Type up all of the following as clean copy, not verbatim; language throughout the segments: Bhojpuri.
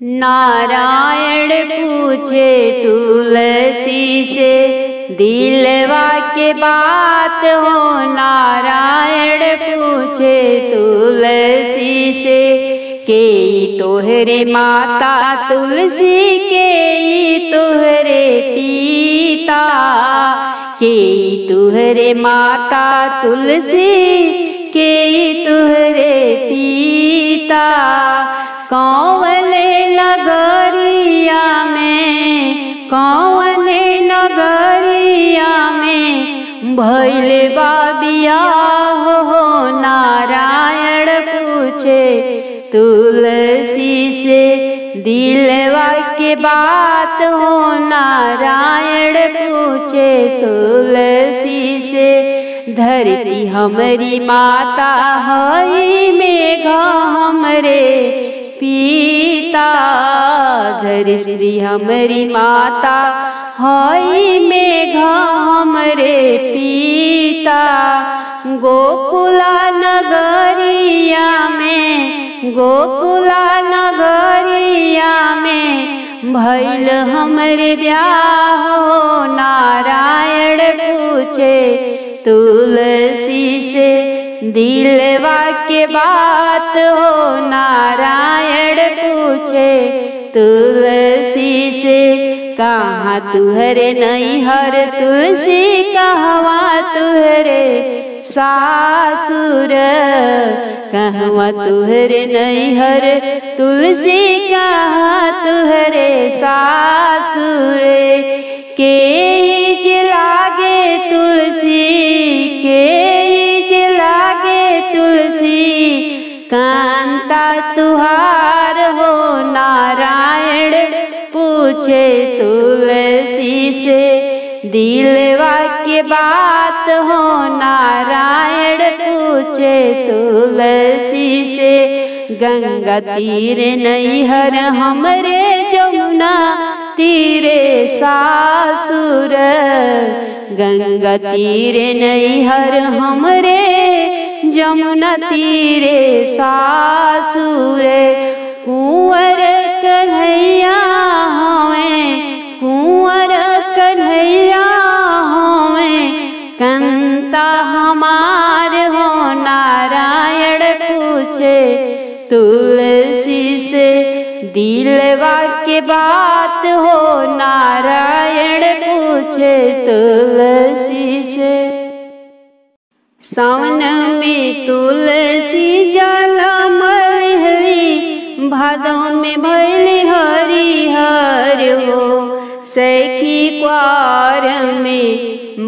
नारायण पूछे तुलसी से दिलवा के बात हो। नारायण पूछे तुलसी से के तोहरे माता तुलसी के तोहरे पिता के तोहरे माता तुलसी के तोहरे पिता। कौवने नगरिया में कौवने नगरिया में भइल बा बियाह हो। नारायण पूछे तुलसी से दिलवा के बात हो। नारायण पूछे तुलसी से धरती हमारी माता हई मेघा हमरे पिता। धरती हमारी माता हई मेघा हमरे पिता। गोकुला नगरिया में गोकुला नगरिया में भइल हमरे ब्याह हो। नारायण पूछे तुलसी से दिलवा के बात हो। नारायण पूछे तुलसी से कहाँ तुहरे नैहर तुलसी कहवा तुहरे सासुर। कहवा तुहरे नैहर तुलसी कहाँ तुहरे सासुर। के लागे तुलसी के लागे तुलसी कांता तुहार हो। नारायण पूछे तुलसी से दिलवा के बात हो। नारायण पूछे तुलसी से गंगा तीरे नैहर हमरे जमुना तीरे सासुर। गंगा तीरे नैहर हमरे जमुना तीरे सासुर। कुंवर कन्हैया हमें कुंवर कन्हैया हमें कंता हमार हो। नारायण पूछे तुलसी से दिलवा के बात हो। नारायण पूछे तुलसी से सावन में तुलसी जाला मलहरी भादों में भैली हरी हर हो। सखी क्वार में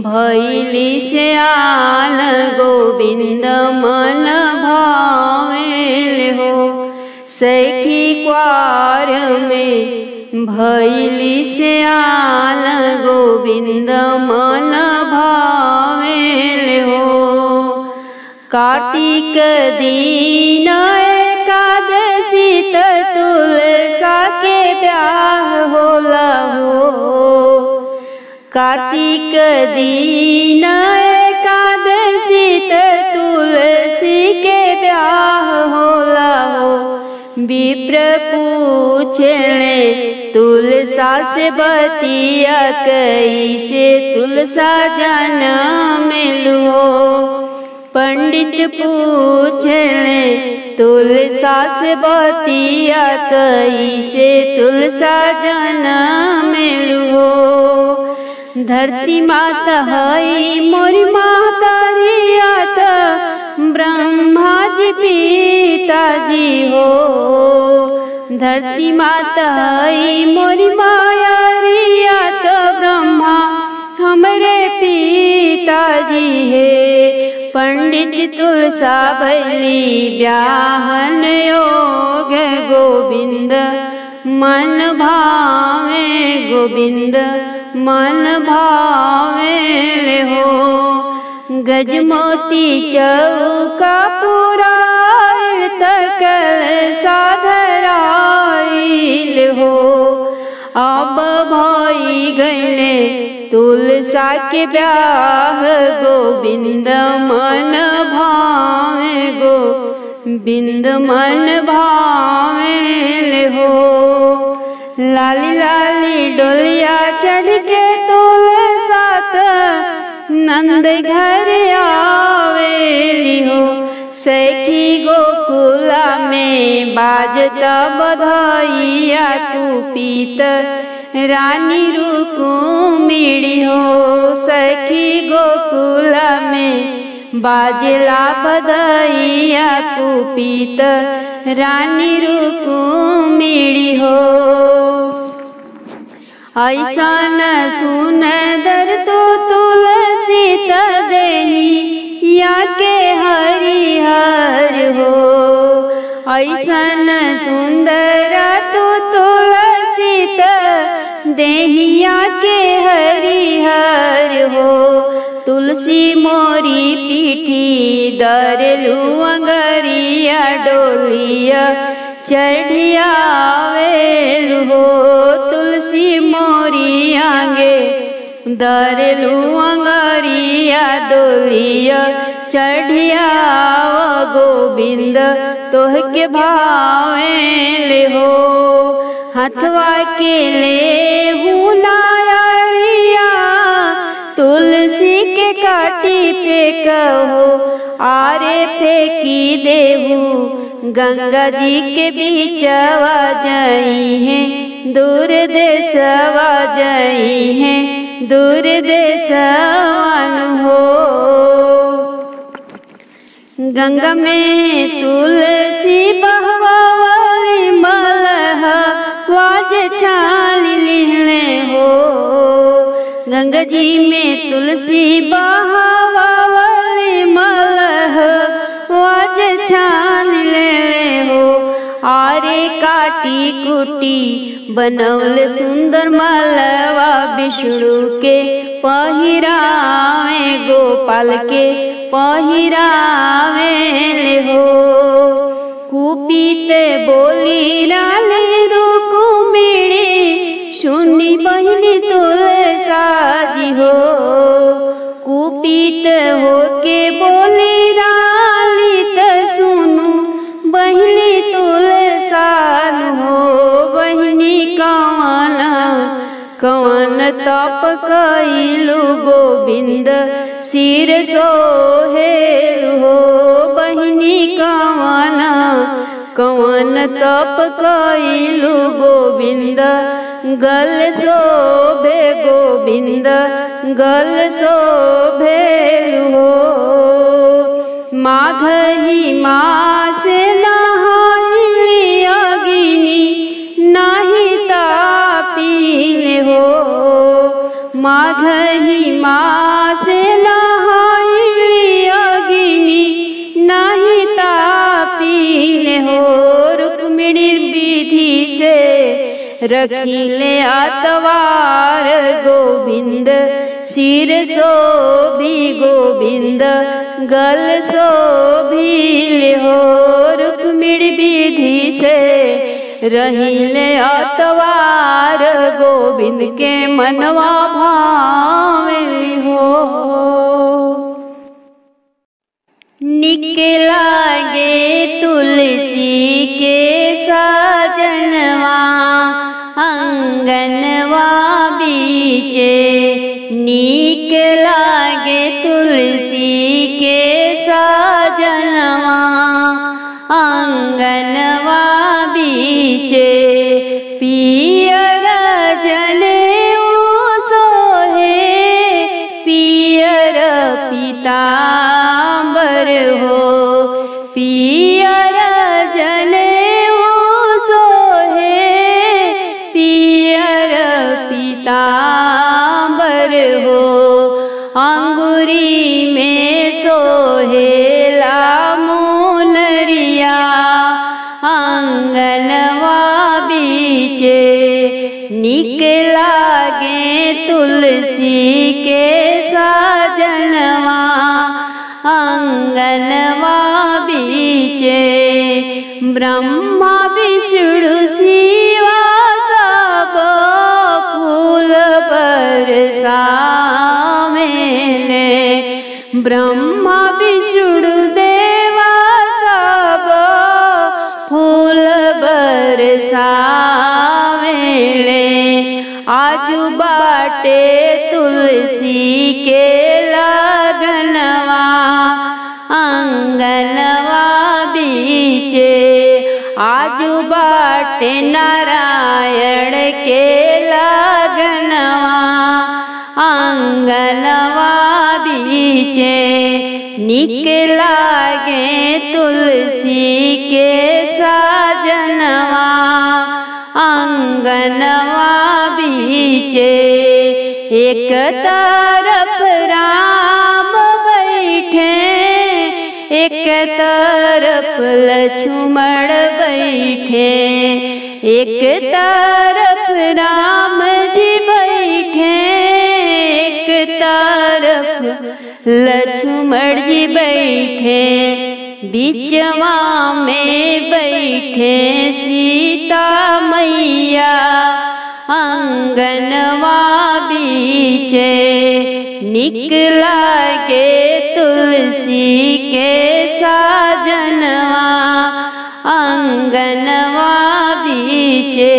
भैली श्याल गोविंद मन भावेल हो। सखी क्वार में भैली श्याल गोविंद मन भावेल हो। कार्तिक दीन एकादशी तुलसा के ब्याह होला हो। कार्तिक दीन एकादशी तुलसी के ब्याह होला हो। विप्र पूछले तुलसा से बतिया कैसे तुलसा जन्म हो। पंडित पूछले तुलसा से बतिया कैसे तुलसा जन्म हो। धरती माता हई मोरी माता रियात ब्रह्मा जी पिताजी हो। धरती माता हई मोरी माया रियात ब्रह्मा हमरे पिताजी है। पंडित तुलसा भैली ब्याहन योग गोविंद मन भावे गोविंद मन भावे हो। गजमोती चौका पुराइल तकल साधराइल हो। अब भई गईले तुलसा के ब्याह गोविंद मन भावे गोविंद मन भावे हो। लाली लाली डोलिया चढ़ के तोले साथ नंद घर आवेली हो। सखी गोकुला में बाजता बधाइया तू पीत रानी रुक्मिणी हो। सखी गोकुला में बाजला बधाइया कुपीत रानी रुक्मिणी हो। ऐसन सुंदर तो तुलसी देही या के हरिहर हो। ऐसन सुंदर तो तुलसी देहिया के हरिहर हो। तुलसी मोरी पीठी दरलू अंगरिया डोलिया चढ़िया वेलु हो। तुलसी मोरी आगे दरलू अंगरिया डोलिया चढ़िया गोविंद तोह के भावेल हो। हथवा के ले हुनारिया तुलसी के काटी फेंकहो। आरे फेंकी देहू गंगा जी के बीचवा जाई है दूर देशवा जाई है दूर देशवान हो। गंगा में तुलसी बहवावली मलह वाज छाल लिहले हो। गंगा जी में तुलसी बहवावली मलह वाज छाल ले हो। आरे काटी कुटी बनौल सुंदर मालवा विष्णु के पहिरावे गोपाल के पहिरावे हो। कुपीत बोली रानी रुक्मिणी सुनी बहिनी तुलसाजी हो। कुपीत हो के बोली रानी त सुनु बहिनी तुलसान हो। बहिनी कवन तप कैलु गोविंद सिर सोहेल हो। बहिनी कवन तप कैलु गोविंद गल शोभे गोविंद गल शोभेल हो। माघ ही मास नहाइली अग्नि नाही तापीले हो। माघ ही मास नहाइली अग्नि नाही तापीले हो। रुक्मिणी विधि से रखिले आतवार गोविंद सिर शोभी गोविंद गल शोभिले हो। रुक्मिणी विधि से रहिले आतवार गोविंद के मनवा भावेली हो। निक लागे तुलसी के साजनवा अंगनवा बीचे। नीक लागे तुलसी के साजनवा अंगनवा बीचे। पियर जनेऊ सोहे पियर पीतांबर हो। पियर जनेऊ सोहे पियर पीतांबर हो। अंगुरी में सोहेला मुनरिया अंगनवा बीचे। निक लागे तुलसी के साजनवा अंगनवा बीचे। ब्रह्मा विष्णु शिवा सब फूल बरसावेले। ब्रह्मा विष्णु देवा सब फूल बरसावेले। आजू बाटे तुलसी के लगनवा आंगनवा बीचे आजू बाटे नारायण के लगनवा आंगनवा बीचे निक लागे तुलसी के साजनवा आंगनवा बीचे एक तरफ राम बैठे एक तरफ लक्ष्मण बैठे एक तरफ राम जी बैठे एक तरफ लक्ष्मण जी बैठे बीचवा में बैठे सीता मैया आंगनवा बीचे निक लागे तुलसी के साजनवा आंगनवा बीचे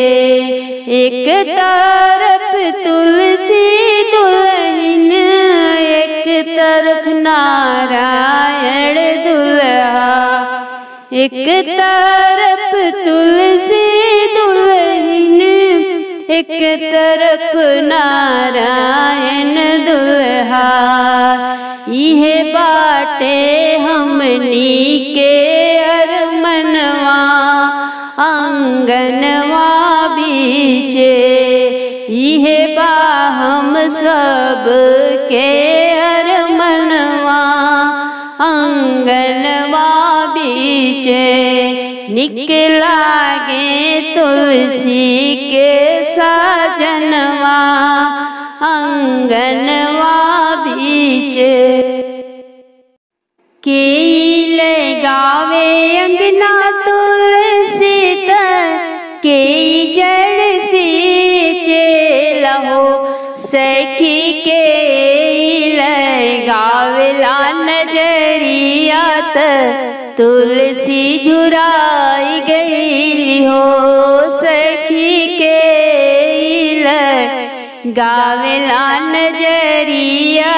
एक तरफ तुलसी दुल्हन एक तरफ नारायण दुल्हा एक तरफ तुलसी दुल्हन एक तरफ नारायण दुल्हा इहे बाटे हमनी के अरमनवा आंगनवा बीचे इहे बा हम सब के अरमनवा आंगनवा बीचे निक लागे तुलसी के साजनवा आंगनवा बीचे के लगावे अंगना तुलसी के जड़ सींचे लहो सखी के लगावेला नजरिया तुलसी झुराई गई हो सखी के गावेला नजरिया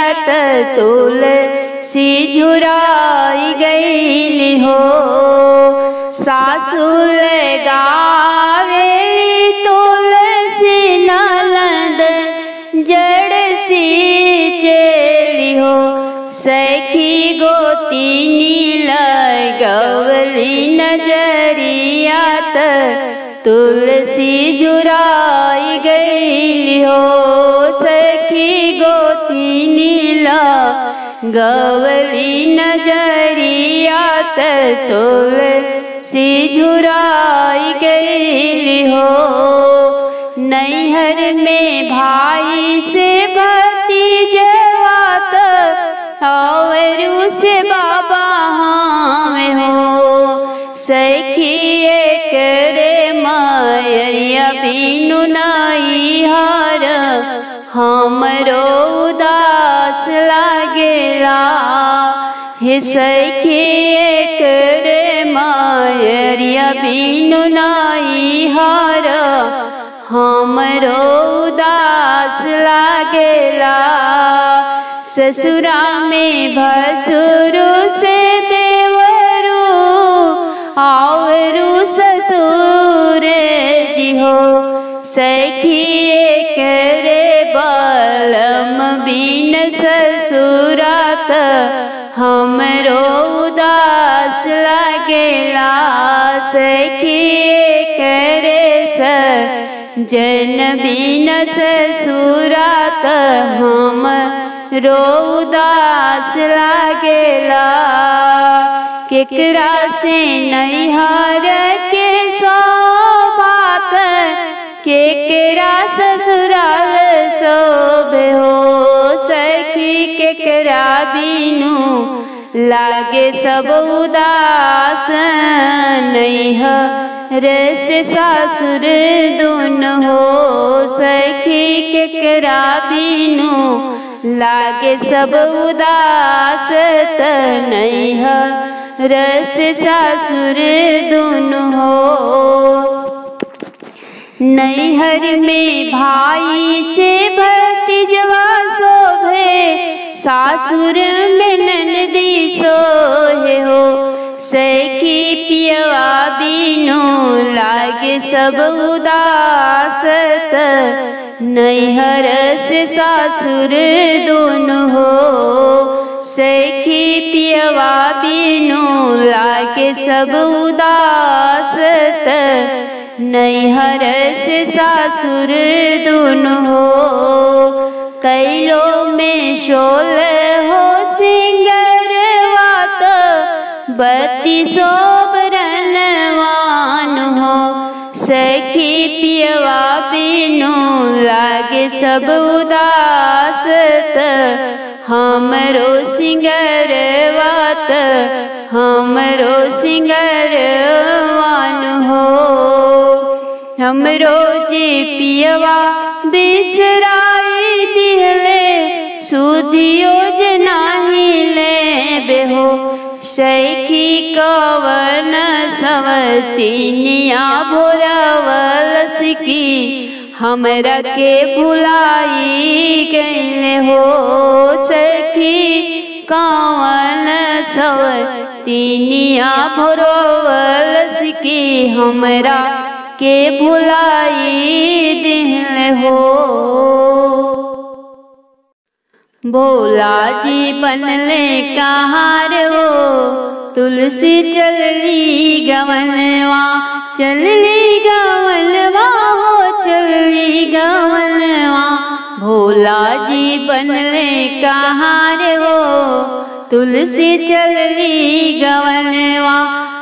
तुलसी झुराई गई हो सासु लगावे तुलसी नलद जड़ सींचे हो सखी गोतिनी लगवली नजरिया तुलसी झुराई गई हो सखी गोतिनी लगवली नजरिया तुलसी झुराई गई हो नैहर में भाई से भतीजवात और उसे बाबा हाँ हो सखी एक रे माया बीनु नाई हार हमरो उदास लागेला हे सखी एक रे माया बीनु नाई हार हमरो उदास लागेला ससुरा में भसुरु से देवरू आवरू ससुर जी हो सखी एक रे बलम बिन ससुरात हमरो उदास लागेला सखी एक रे जन बिन ससुरात हमरो उदास लागेला केकरा से नैहर के सौबात केकरा ससुराल शोभे हो सखी केकरा बीनू लागे सब उदास नैहर से सासुर दुन हो सखी केकरा बीनू लागे सब उदास नैहर से सासुर दुन हो नैहर में भाई से भतीजवा शोभे, सासुर में ननदी सोहे हो। सखी पियवा बिनु लागे सब उदासत, नैहर से सासुर दोनों हो। सखी पियवा बिनु लागे सब उदासत, नैहर से सासुर दोनों हो। कैलो में शोल हो सिंगरवा तो बत्ती शोभरनवान हो। सखी पियवा बिनु लागे सब उदासत, हमरो सिंगरवा त हमरो सिंगरवान हो। हमरो जे पियवा बिसराई दिहले, सुधियो जे नाही लेबे हो। सखी कवन सवतीनिया भोरावलस की, हमरा के भुलाई गईले हो। सखी कवन सवतीनिया भोरावलस की, हमरा के भुलाई दिल हो। भोला जी बनले कहार हो, तुलसी चलली गवनवा, चलली गवनवा हो, चलली गवनवा। भोला जी बनले कहार हो, तुलसी चलली गवनवा।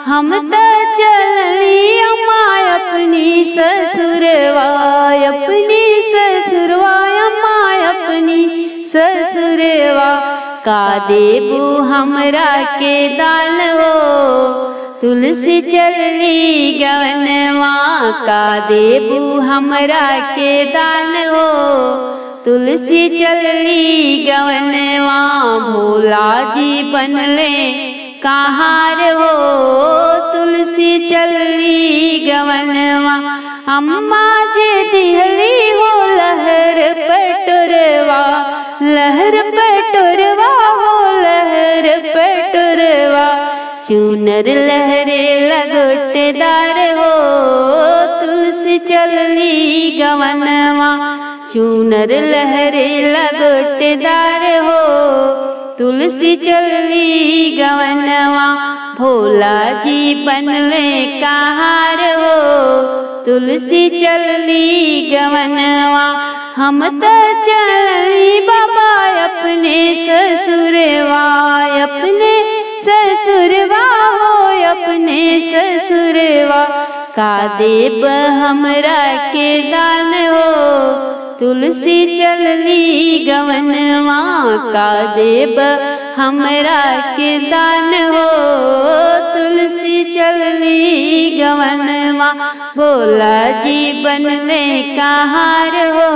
हम त चलली अम्मा अपनी ससुरवा, अपनी ससुरवा अम्मा अपनी ससुरवा। का देबू हमरा के दान हो, तुलसी चलली गवनवा। का देबू हमरा के दान हो, तुलसी चलली गवनवा। भोला जी बनले कहार हो, तुलसी चलली गवनवा। अम्मा जे दिहली हो लहर पटोरवा, लहर पटोरवा हो, लहर पटोरवा। चुनर लहरे लगोटेदार हो, तुलसी चलली गवनवा। चुनर लहरे लगोटेदार हो, तुलसी चलली गवनवा। भोला जी बनले कहार हो, तुलसी चलली गवनवा। हम त चलली बाबा अपने ससुरवा, अपने ससुरवा हो, अपने ससुरवा। का देब हमरा के दान हो, तुलसी चलली गवनवा। का देब हमरा के दान हो, तुलसी चलली गवनवा। भोला जी बनले कहार हो,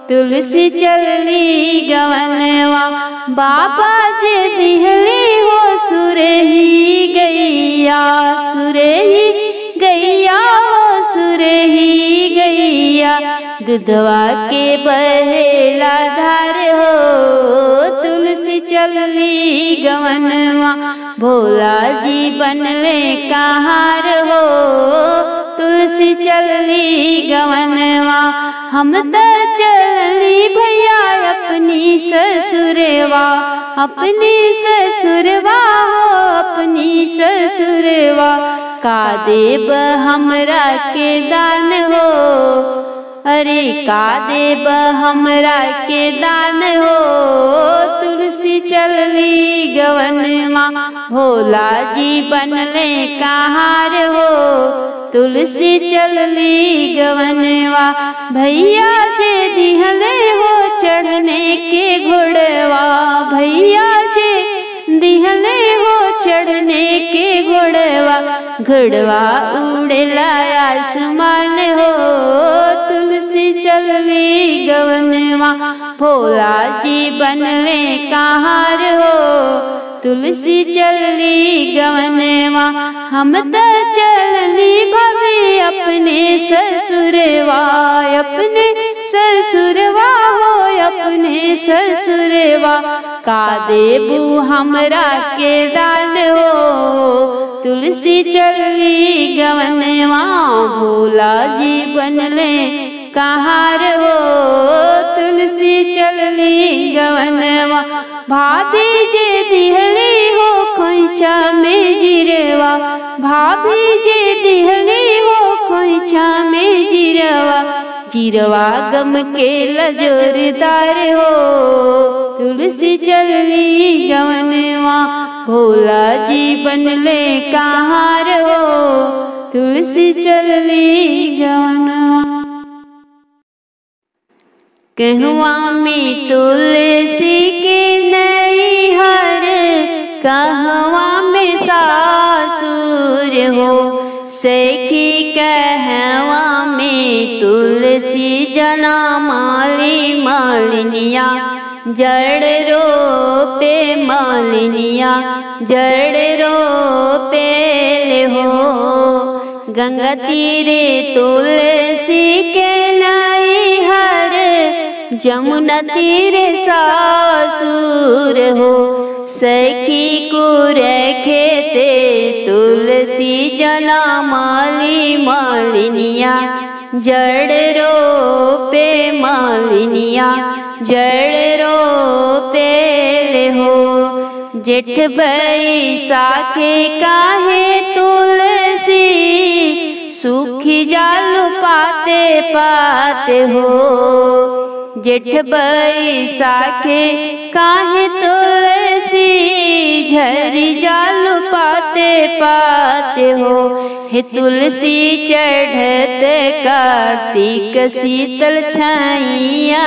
तुलसी चलली गवनवा। बाबा जे दिहली हो सुरही गैया, सुरही गैया हो, सुरही गैया। दुधवा के बहेला धार हो, तुलसी चलली गवनवा। भोला जी बनले कहार हो, तुलसी चलली गवनवा। हम त चलली भैया अपनी ससुरवा, अपनी ससुरवा हो, अपनी ससुरवा। का देब हमरा के दान हो, अरे का देब हमरा के दान हो, तुलसी चलली गवनवा। भोला जी बनले कहार हो, तुलसी चलली गवनवा। भैया जे दिहले हो चढ़ने के घोड़वा, भैया जे दिहले हो चढ़ने के घोड़वा। घोड़वा उड़ेला आसमान हो, तुलसी चलली गवनवा। भोला जी बनले कहार हो, तुलसी चलली गवनवा। हम त चलली भभी अपने ससुरवा, अपने ससुरवा हो अपने ससुरवा। का देबू हमरा के दान हो, तुलसी चलली गवनवा। भोला जी बनले कहार हो, तुलसी चलली गवनवा। भाभी जे दिहली हो खोइछा में जिरवा, भाभी जे दिहली हो खोइछा में जिरवा। जिरवा गम के लजोरदार हो, तुलसी चलली गवनवा। भोला जी बनले कहार हो, तुलसी चलली गवनवा। कहवा में तुलसी के नैहर, कहवा में सासुर हो। सखी कहवा में तुलसी जना माली मालिनिया। जड़ रोपे मालिनिया, जड़ रोपे ले हो। गंगा तीरे तुलसी के नैहर, जमुना तीरे सासुर हो। सखी को रखेते तुलसी जना माली मालिनिया। जड़ रोपे मालिनिया, जड़ रोपे ले हो। जेठ बैसाखे काहे तुलसी, सूखी जालू पाते पाते हो। जेठ बैसाखे काहे तुलसी, झरी जालू पाते पाते हो। हे तुलसी चढ़त कार्तिक शीतल छाइया,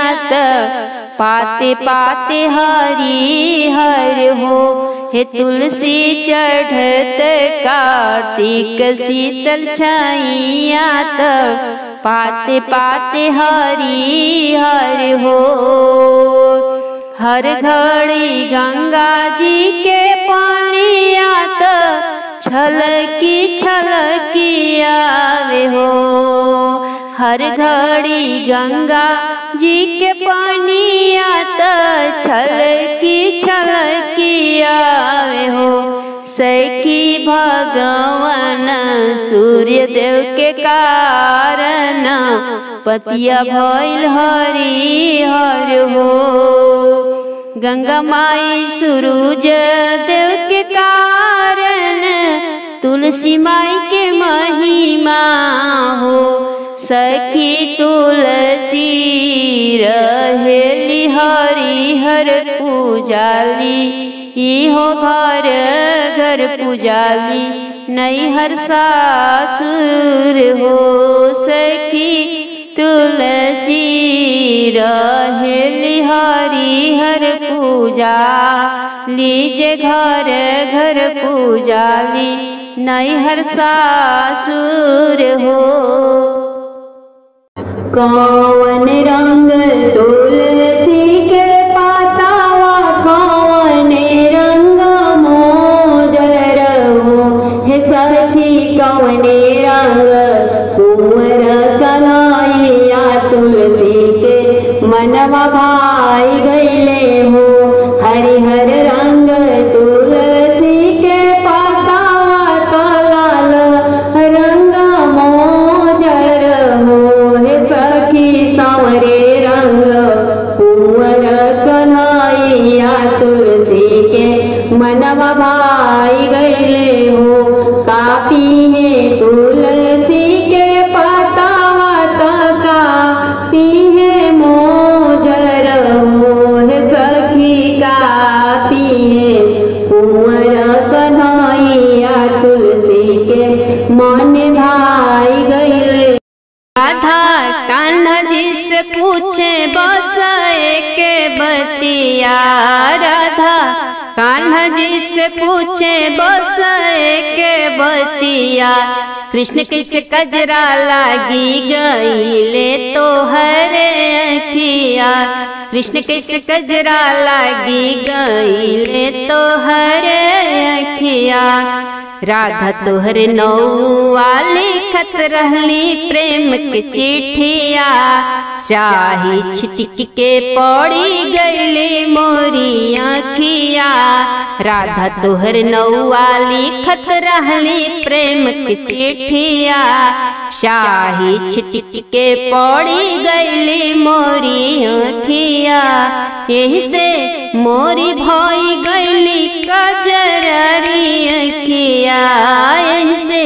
पाते पाते हरी हर हो। हे तुलसी चढ़त कार्तिक शीतल छाइया, पाते पाते हरी हर हो। हर घड़ी गंगा जी के पानी आत, छलकी छलकी आवे हो। हर घड़ी गंगा जी के पानी आत, छलकी छलकी आवे हो। सखी भगवान सूर्य देव के कारण, पतिया भइल हरी हर हो। गंगा माई सूरज देव के कारण, तुलसी माई के महिमा हो। सखी तुलसी रहेली हरी हर पूजाली, इहो घर घर पूजाली नैहर सासुर हो। सखी तुलसी रहेली हरी हर पूजा, लीजे घर घर पूजाली नैहर सासुर हो। कौन रंग तुलसी के पातावा, कौन रंग मोजर हो। हे सखी कौन रंग कुंवर कन्हैया, तुलसी के मनवा भाई गईले हो। हरिहर रंग तुलसी के पातावा, लाल रंग मोजर हो। हे सखी सांवरे रंग कुंवर कन्हैया, तुलसी के मनवा भाई गईले हो। कापी है तुलसी के पातावा, कापी है मोजर हो। हे सखी कापी है कुंवर कन्हैया, तुलसी के मन भाई गईले। राधा कान्हा जी से पूछे बस के बतिया, राधा कान्हा जी से पूछे बस के बतिया। कृष्ण किस कजरा लागी गईले तो हरे अखिया, कृष्ण कैसे कजरा लागी गईले तोहर अखिया। राधा तोहरे नौआ लिखत रहली प्रेम के चिट्ठिया। स्याही छिटक के पड़ी गईली मोरी अखिया। राधा तोहरे नौआ लिखत रहली प्रेम के चिट्ठिया। स्याही छिटक के पड़ी गईली मोरी अखिया। यही से मोरी भई गईली कजरारी अखिया। यही से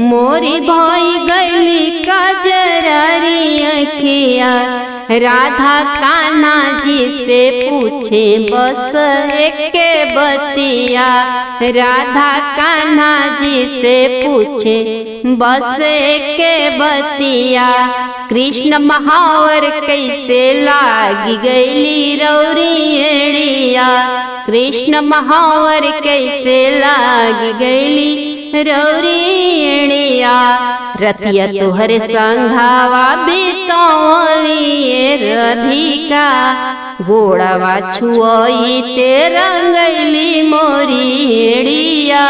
मोरी भई गईली कजरारी अखिया। राधा कान्हा जी से पूछे बस एक बतिया। राधा कान्हा जी से पूछे बस एक बतिया। कृष्ण महावर कैसे लागी गईली रौरी एड़िया। कृष्ण महावर कैसे लागी गईली रौरी एड़िया। रतिया तोहरे संघावा बितौली राधिका। गोड़ावा छुआई ते रंगैली मोरी एड़िया।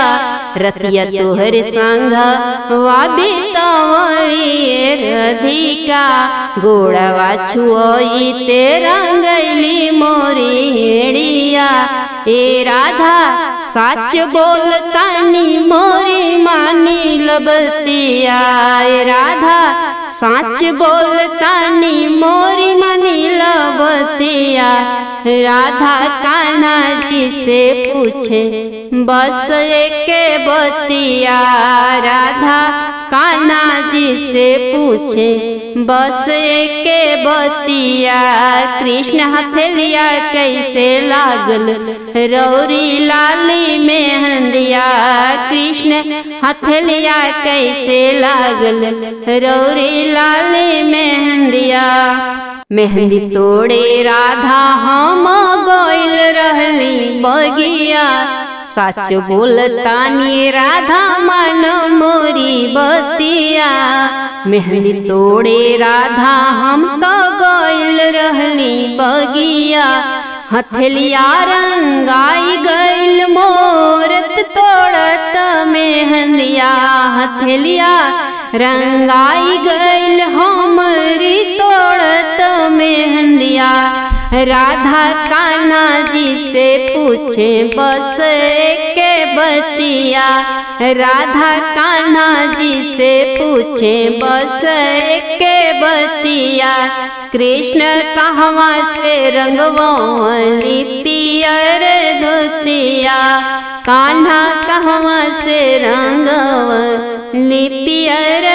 रतिया तोहरे संघावा बितौली राधिका। गोड़ावा छुआई ते रंगैली मोरी एड़िया। ए राधा सच बोलतानी मोरी मानी लबतिया। ए राधा सच बोलतानी मोरी मानी लबतिया। राधा कान्हा जी से पूछे बस एक बतिया। राधा कान्हा जी से पूछे बस एक बतिया। कृष्ण हथेलिया कैसे लागल रौरी लाली मेहंदिया। कृष्ण हथेलिया कैसे लागल रौरी लाली मेहंदिया। मेहंदी तोड़े राधा हम गइल रहली बगिया। सच बोलतानी राधा मन मोरी बतिया। मेहंदी तोड़े राधा हम तो गइल रहली बगिया। हथेलिया रंगाई गइल मोरत तोड़त मेहंदिया। हथेलिया रंगाई गइल हमरी तोड़त मेहंदिया। राधा कान्हा जी से पूछे बस एक बतिया। राधा कान्हा जी से पूछे बस एक बतिया। कृष्ण कहवा से रंगवली पियर धोतिया। कान्हा कहवा से रंगवली पियर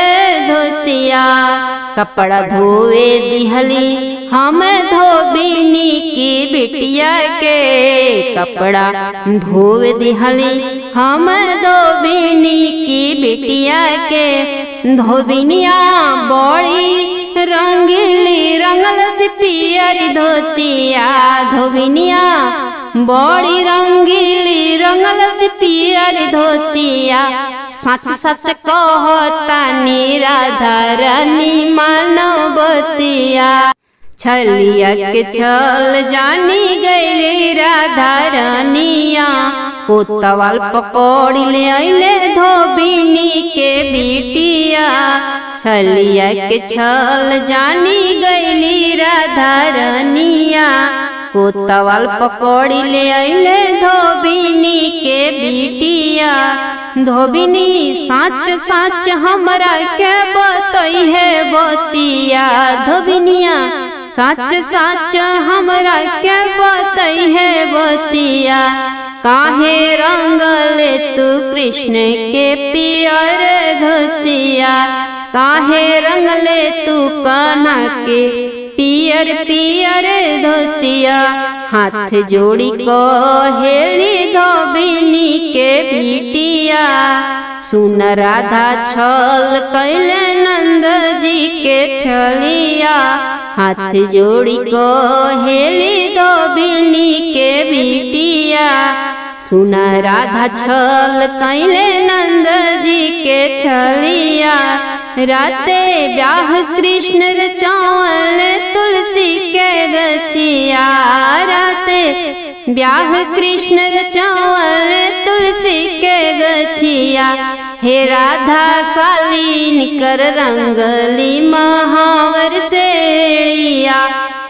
धोतिया। कपड़ा धोवे दिहली हम धोबिनी की बिटिया के। कपड़ा धोवे दिहली हम धोबिनी की बिटिया के। धोबिनिया बड़ी रंगीली रंगल से पियर धोतिया। धोबिनिया बड़ी रंगीली रंगल से पियर धोतिया। सच सच कहतानी राधा रानी मानवतिया। छलिया के छल जानी गईली राधा रानिया। कोतवाल पकड़ ले अइले धोबिनी के बिटिया। छलिया के छल जानी गईली राधा रानिया। कोतवाल पकड़ ले अइले धोबिनी के बिटिया। धोबिनी साच साच हमरा के बतई है बतिया। धोबिनिया साच साच हमरा के बतई है बतिया। काहे रंगले तू कृष्ण के पियर धोतिया। काहे रंगले तू कान्हा के पियर पियर धोतिया। हाथ जोड़ी कहेली धोबिनी के बिटिया। सुन राधा छल कैले नंद जी के छलिया। हाथ जोड़ी कहेली धोबिनी के बिटिया। सुन राधा छल कैले नंद जी के छलिया। राते ब्याह कृष्ण रचावल तुलसी के गछिया राते ब्याह कृष्ण रचावल तुलसी के गछिया। हे राधा सालीन कर रंगली महावर सेड़िया।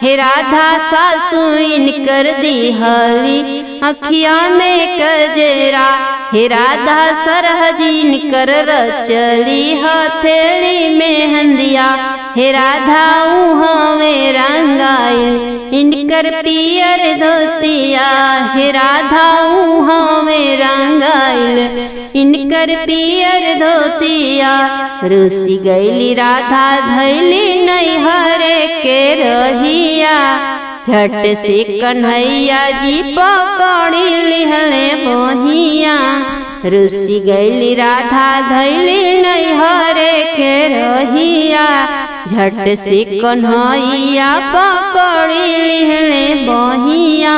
हे राधा सासुइन कर दिहली अखिया में कजरा। हे राधा सरहजीन कर रचली हथेली में हंदिया। हे राधा उहवे रंगाइल इनकर पियर धोतिया। हे राधा उहवे रंगाइल इनकर पियर धोतिया। रुसी गईली राधा धैली नैहरे के रहिया। झट से कन्हैया जी पकड़ी लिहले बोहिया। रुसी गईली राधा धैली नैहरे के रहिया। झट से कन्हैया पकड़ी लिहले बोहिया।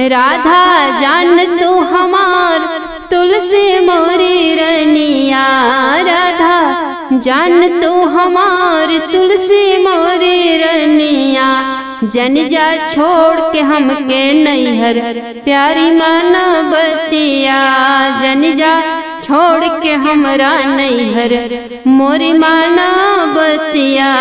राधा जान तू हमार तुलसी मोरी रनिया। राधा जान तू हमार तुलसी मोरी रनिया। जन जा छोड़ के हमके नैहर प्यारी माना बतिया। जन जा छोड़ के हमरा नैहर मोरी माना बतिया।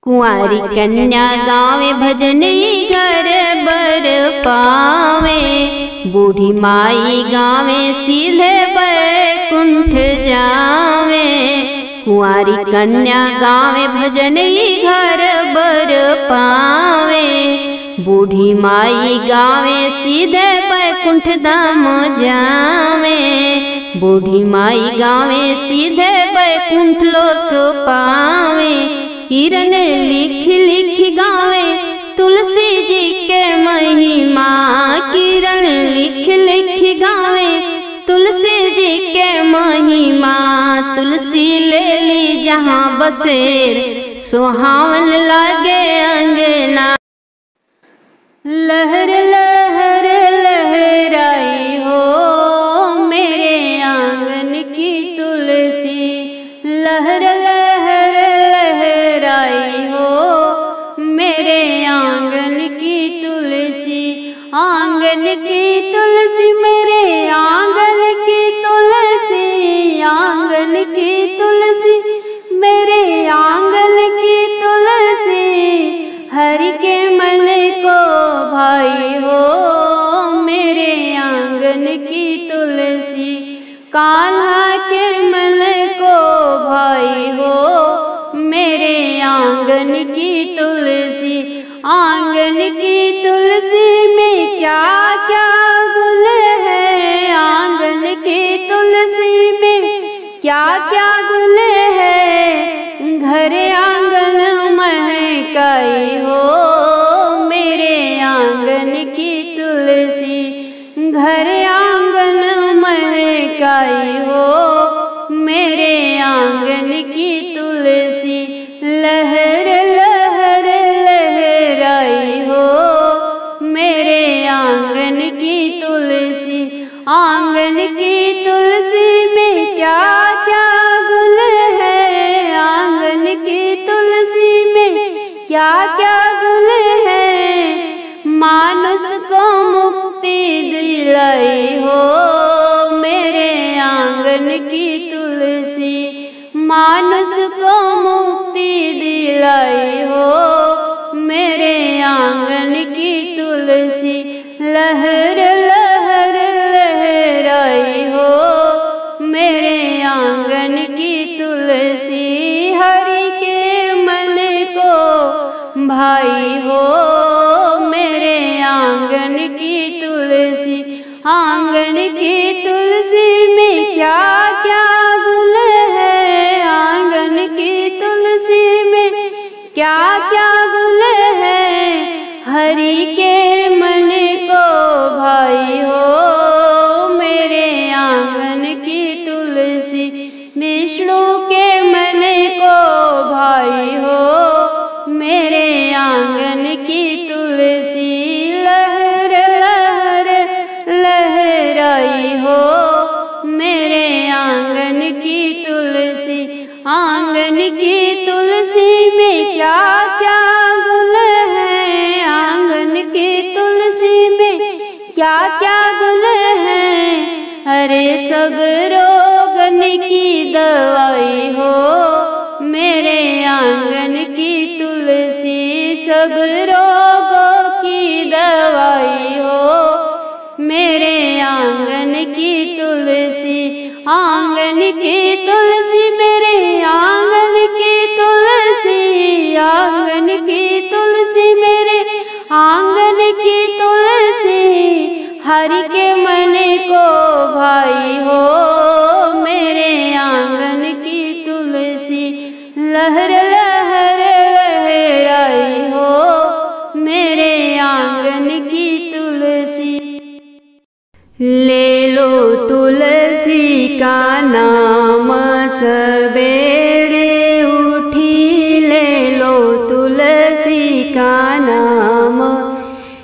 कुंवारी कन्या गावे भजनी घर बर पावे। बूढ़ी माई गावे सीधे बैकुंठ जावे। कुंवारी कन्या गावे भजनी घर बर पावे। बूढ़ी माई गावे सीधे बैकुंठ धाम जावे। बूढ़ी माई गावे सीधे बैकुंठ लोक पावे। किरण लिख लिख गावे तुलसी जी के महिमा। किरण लिख लिख गावे तुलसी जी के महिमा। तुलसी ले ली जहाँ बसेर सुहावन लागे अंगना। लहर लहर लहराई हो मेरे आंगन की तुलसी। लहर लहर लहराई हो मेरे आंगन की तुलसी। आंगन की तुलसी मेरे आंगन की तुलसी। आंगन की तुलसी मेरे आंगन की तुलसी। हरि के मन को भाई हो मेरे आंगन की तुलसी। कान्हा के मन को भाई हो मेरे आंगन की तुलसी। आंगन की तुलसी में क्या क्या गुण है। आंगन की तुलसी में क्या क्या गुण है। घर आंगन महकाई हो मेरे आंगन की तुलसी। घर आंगन महकाई हो मेरे आंगन की तुलसी। लहर लहर लहराई हो मेरे आंगन की तुलसी। आंगन की तुलसी में क्या क्या गुण है। आंगन की तुलसी में क्या क्या गुण है। मानुष को मुक्ति दिलाई हो मेरे आंगन की तुलसी। मानुष को मुक्ति दिलाई हो मेरे आंगन की तुलसी। लहर लहर लहराई हो मेरे आंगन की तुलसी। हरि के मन को भाई हो मेरे आंगन की तुलसी। आंगन की तुलसी में क्या क्या गुण है। आंगन की तुलसी में क्या क्या गुण है। हरि के मन को भाई हो मेरे आंगन की तुलसी। विष्णु के मन को भाई हो मेरे आंगन की तुलसी। लहर लहर लहराई हो मेरे आंगन की तुलसी। आंगन की तुलसी में क्या क्या गुण है। क्या क्या गुण हैं, अरे सब रोगन की दवाई हो मेरे आंगन की तुलसी। सब रोगों की दवाई हो मेरे आंगन की तुलसी। आंगन की तुलसी मेरे आंगन की तुलसी। आंगन की तुलसी मेरे आंगन की तुलसी। हरि के मन को भाई हो मेरे आंगन की तुलसी। लहर लहर लहराई हो मेरे आंगन की तुलसी। ले लो तुलसी का नाम सवेरे उठी, ले लो तुलसी का नाम।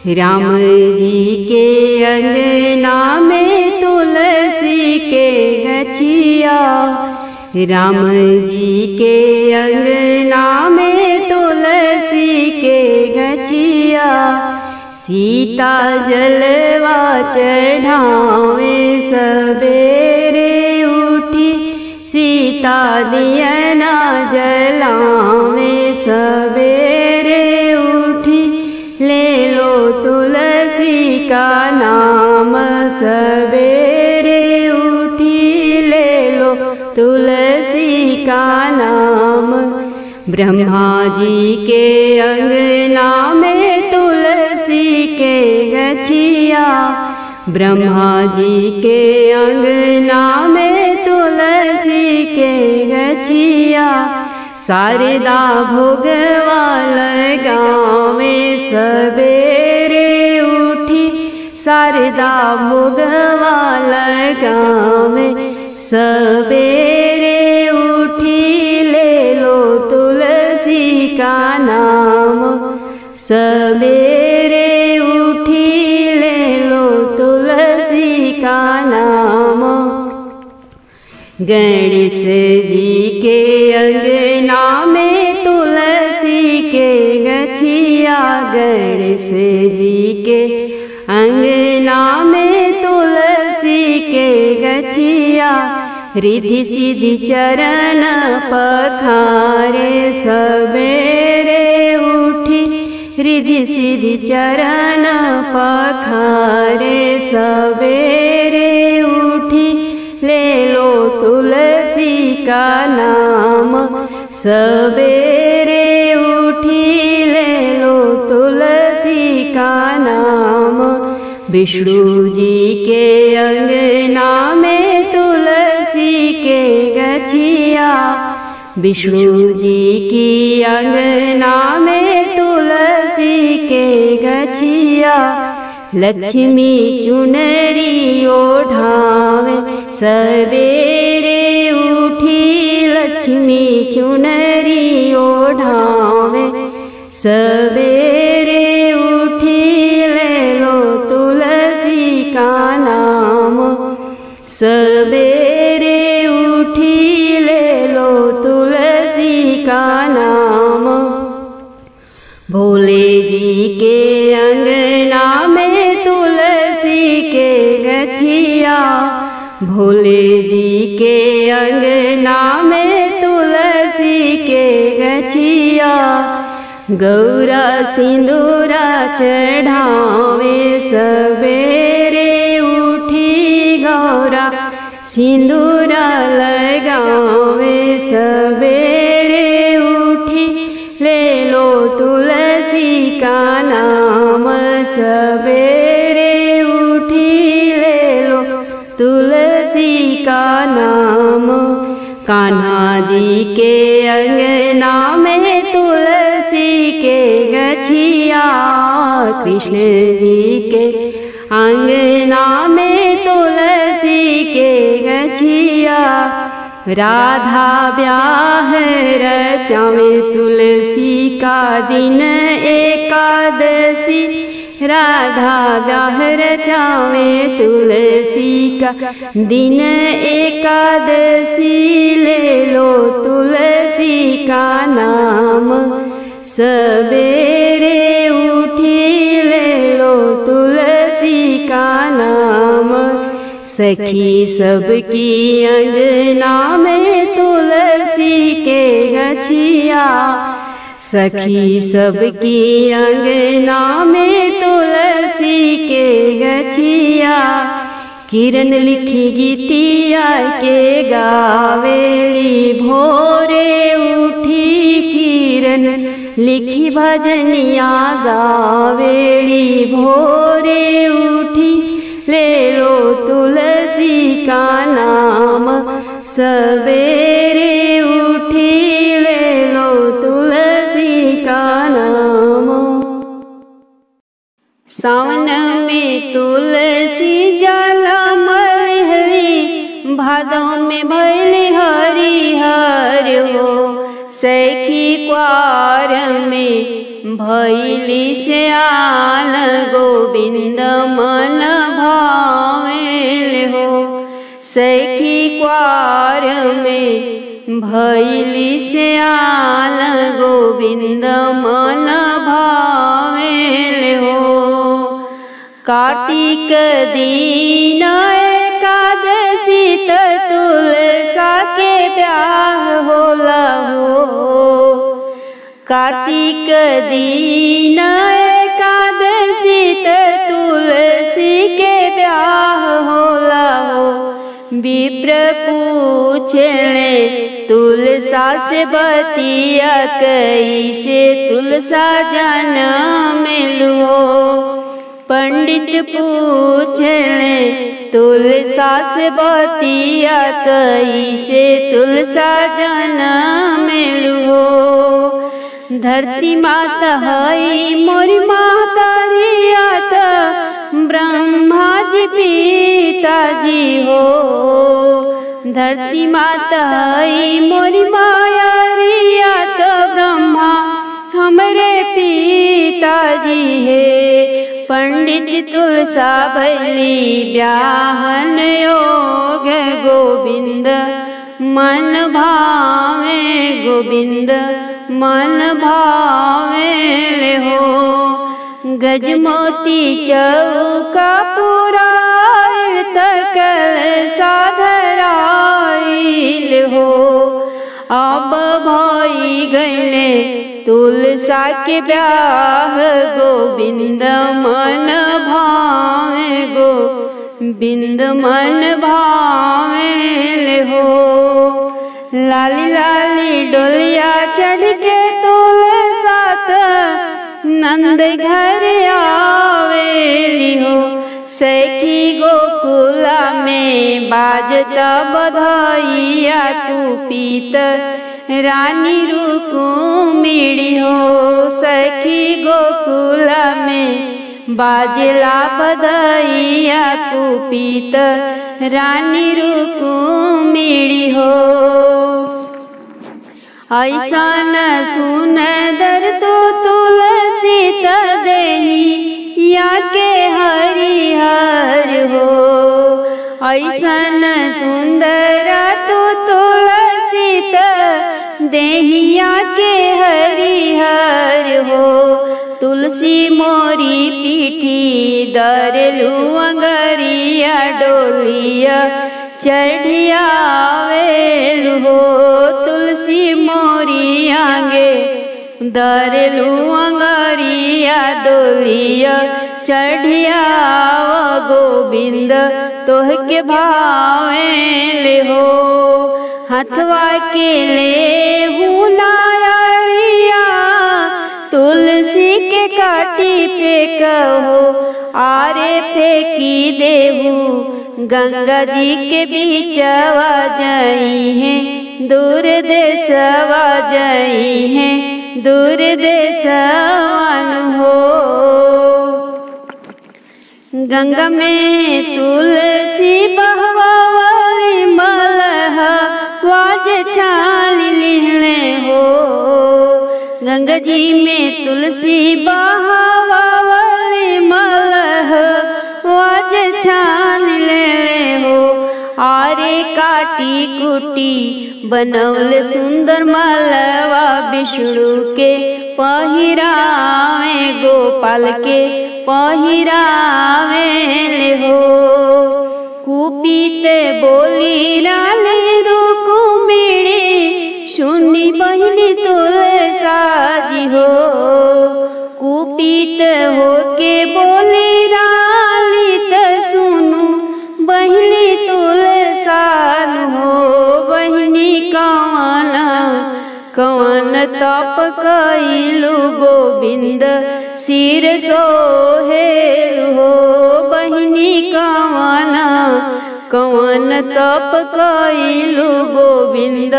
राम जी के अंगना में तुलसी के गछिया। राम जी के अंगना में तुलसी के गछिया। सीता जलवा चढ़ावे सवेरे उठी, सीता दियना जलावे सवेरे उठी। ले लो तुलसी का नाम सवेरे उठी, ले लो तुलसी का नाम। ब्रह्मा जी के अंगना में तुलसी के गछिया। ब्रह्मा जी के अंगना में तुलसी के गछिया। शारदा भोगवा लगावे सवेरे उठी, शारदा भोगवा लगावे सवेरे उठी। ले लो तुलसी का नाम सवेरे उठी, ले लो तुलसी का नाम। गणेश जी के अंगना में तुलसी के गछिया। गणेश जी के अंगना में तुलसी के गछिया। रिद्धि सिद्धि चरण पखारे सवेरे उठी, रिद्धि सिद्धि चरण पखारे सवेरे उठी। ले लो तुलसी का नाम सवेरे उठी, ले लो तुलसी का नाम। विष्णु जी के अंगना में तुलसी के गछिया। विष्णु जी की अंगना में तुलसी के गछिया। लक्ष्मी चुनरी ओढ़ावे सवेरे उठी, लक्ष्मी चुनरी ओढ़ावे सवेरे उठी। ले लो तुलसी का नाम सवेरे उठी, ले लो तुलसी का नाम। भोले जी के अंगना में तुलसी के गछिया। भोले जी के अंगना में तुलसी के गछिया। गौरा सिंदूरा चढ़ावे सवेरे उठी, गौरा सिंदूरा लगावे सवेरे उठी। ले लो तुलसी का नाम सवेरे उठी, ले लो तुलसी का नाम। कान्हा जी के अंगना में तुलसी के गछिया। कृष्ण जी के अंगना में तुलसी के गछिया। राधा ब्याह रचावे तुलसी का दिन एकादशी। राधा ब्याह रचावे तुलसी का दिन एकादशी। ले लो तुलसी का नाम सवेरे उठी, ले लो तुलसी का सखी सबकी अंगना में तुलसी के गछिया, सखी सबकी अंगना में तुलसी के गछिया। किरण लिखी गीतिया के गावेली भोरे उठी, किरण लिखी भजनिया गावेली भोरे उठी। ले लो तुलसी का नाम सवेरे उठी, ले लो तुलसी का नाम। सावन में तुलसी जल मलहरी, भादों में भैली हरिहर हो। सखी क्वार में भैली श्याल, गोविंद मन भावेल हो। सखी क्वार में भैली श्याल, गोविंद मन भावेल हो। कार्तिक दीन एकादशी त तुलसा के ब्याह होला हो। कार्तिक दीन एकादशी त तुलसी के ब्याह होला हो। विप्र पूछले तुलसा से बतिया, कैसे तुलसा जन्म मिलो। पंडित पूछले तुलसा से बतिया, कैसे तुलसा जन्म मिलो। धरती माता हई मोरी माता रिया, ब्रह्मा जी पिताजी हो। धरती माता हई मोरी माया रिया, ब्रह्मा हमरे पिताजी है। पंडित तुलसा भैली ब्याहन योग, गोविंद मन भावे, गोविंद मन भावे हो। गजमोती चौका पुराइल, तकल साधराइल हो। अब भई गईले तुलसा के ब्याह, गोविंद मन भावे, गोविंद मन भावे हो। लाली लाली डोलिया चढ़ के तुलसा नंद घर आवेली हो। सखी गोकुला में बाजता बधाइया, तू पीत रानी रुक्मिणी हो। सखी गोकुला में बाजला बधाइया, कुपीत रानी रुक्मिणी हो। ऐसा न सुंदर तो तुलसी देही या के हरिहर हो। ऐसा न सुंदर तो तुलसी देहिया के हरिहर हो। तुलसी मोरी पीठी दरलू अंगरिया, डोलिया चढ़िया वेल हो। तुलसी मोरी आगे दरलू अंगरिया, डोलिया चढ़िया गोविंद तोह के भावेल हो। हथवा के ले हूँ नारिया, तुलसी के काटी पे कहो। आरे फेंकी देहू गंगा जी के बीचवा, जाई हैं दूर देशवा, जाई हैं दूर देशवान हो। गंगा में तुलसी बहवावली, मलह वाज छाल लिहले हो। गंगा जी में तुलसी बहवावली, मलह वाज छाल ले हो। आरे काटी कुटी बनौल सुंदर मालवा, विष्णु के पहिरावे, गोपाल के पहिरावे हो। कूप कुपित बोली राले रुक्मिणी सुनी बहिनी तुलसा जी हो। कुपित होके बोली राली त सुनु बहिनी तुलसा हो। बहिनी कवन तप कइलु गोविंद सिर सोहेलु हो। बहिनी कवन तप कइलु गोविंद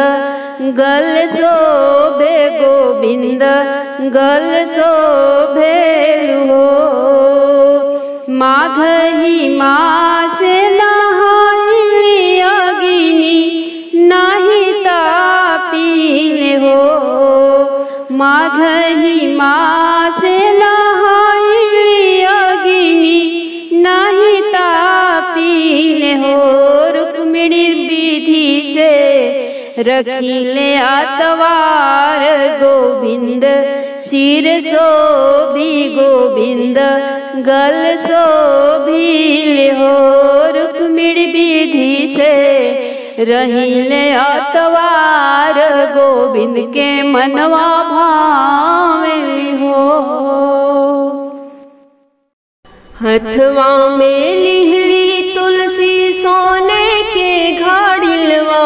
गल शोभे गोविंद गल शोभेलु हो। माघ ही मास नहाइली अग्नि नाही तापीले हो। माघ ही मास नहाइली अग्नि नाही तापीले हो। रुक्मिणी विधि से रखिले आतवार गोविंद सिर शोभी गोविंद गल शोभिले हो। रुक्मिणी विधि से रहिले आतवार गोविंद के मनवा भावे हो। हथवा में लिहली तुलसी सोने के घड़िलवा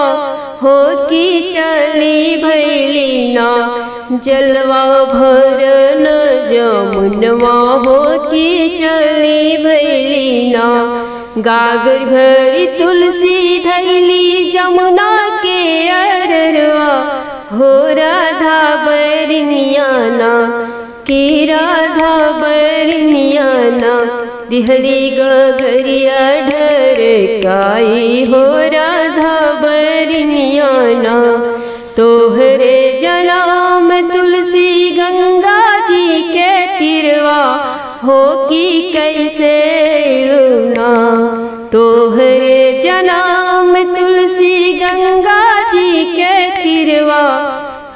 हो की चली भैली ना। जलवा भरन जमुनवा हो की चली भैली ना। गागर भरी तुलसी धैली जमुना के अररवा हो। राधा बरनियाना की राधा बरनियाना दिहली गगरिया ढरकाई हो। राधा बरनियाना तोहरे जलाम तुलसी गंगा जी के तिरवा हो की कैसे लूना। तोहरे जनाम तुलसी गंगा जी के तिरवा